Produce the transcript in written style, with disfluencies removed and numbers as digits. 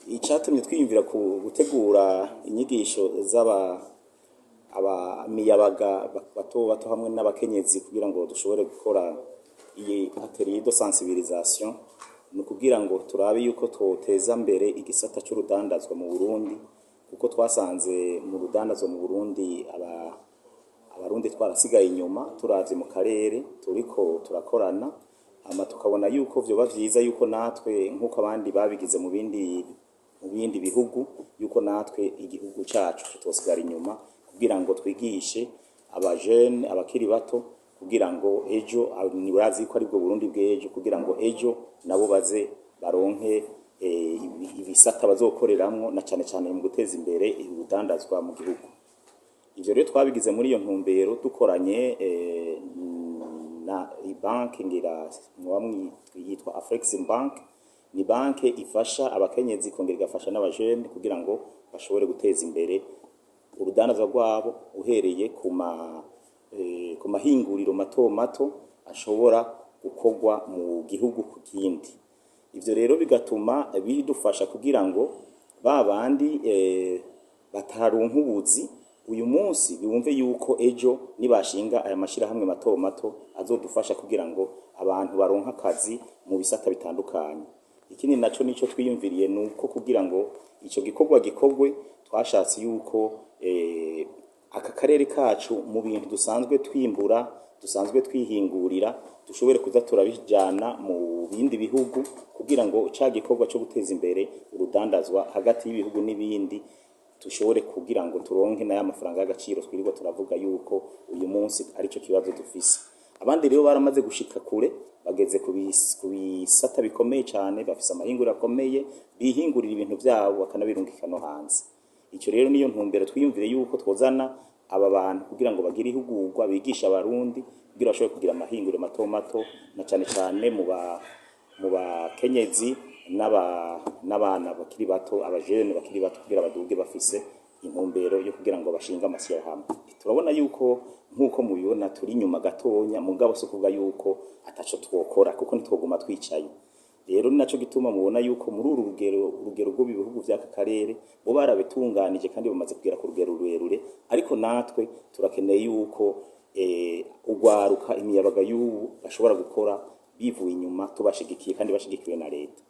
Icatumye twiyumvira ku gutegura inyigisho abamiyabaga bato bato hamwe n'abakenyezi kugira ngo dushobore gukora iyi atelier de sensibilisation no kugira ngo turabe yuko twoteza mbere igisata c'urudandazwa mu Burundi, kuko twasanze mu rudandazwa mu Burundi abarundi twarasigaye inyuma turavye mu karere turiko turakorana tukabona yuko vyoba vyiza yuko natwe nkuko abandi babigize mu bindi bihugu yuko natwe igihugu cacu tutosigara inyuma kugira ngo twigishe abajene abakiri bato kugira ngo ejo nibazi ko aribwo Burundi bw'ejo kugira ngo ejo nabo baze baronke ibisata bazokoreramwo na cane cane mu guteza imbere urudandazwa mu gihugu. Ivyo rero twabigize muri iyo ntumbero dukoranye na banki ngira yitwa Afrexim Bank. Ni banki ifasha abakenyezi kongera igafasha n'abajene kugira ngo bashobore guteza imbere urudandazwa rwabo uhereye ku mahinguriro mato mato ashobora gukorwa mu gihugu ku kindi. Ivyo rero bigatuma bidufasha kugira ngo babandi bataronka ubuzi uyu munsi bumve yuko ejo nibashinga aya mashirahamwe mato mato azodufasha kugira ngo abantu baronka akazi mu bisata bitandukanye. Ikindi naco nico twiyumviriye nuko kugira ngo ico gikorwa gikorwe twashatse yuko aka karere kacu mu bintu dusanzwe twimbura dusanzwe twihingurira dushobore kuza turabijana mu bindi bihugu kugira ngo ca gikorwa cyo guteza imbere urudandazwa hagati y'ibihugu n'ibindi dushobore kugira ngo turonke na y'amafaranga y'agaciro twirirwa turavuga yuko uyu munsi arico kibazo dufise. Abandi rero baramaze gushika kure bageze ku bisata bikomeye cyane bafise amahinguriro akomeye bihingurira ibintu byabo bakanabirungika no hanze. Ico rero niyo ntumbero twiyumvire yuko twozana aba bantu kugira ngo bagire ihugurwa bigisha abarundi kugira bashobore kugira amahinguriro mato mato na cane cane mu bakenyezi n'abana bakiri bato abajene bakiri bato kugira baduge bafise intumbero yo kugira ngo bashinga amashyirahamwe. Turabona yuko nkuko mubibona turi nyuma gatonya mugabo so kuvuga yuko ataco twokora kuko nitwoguma twicaye. Rero ninaco gituma mubona yuko muri uru rugero rwo bihugu vy'aka karere bo barabitunganije kandi bamaze kugera ku rugero rurerure, ariko natwe turakeneye yuko ugwaruka imiyabaga y'ubu bashobora gukora bivuye inyuma tubashigikiye kandi bashigikiwe na leta.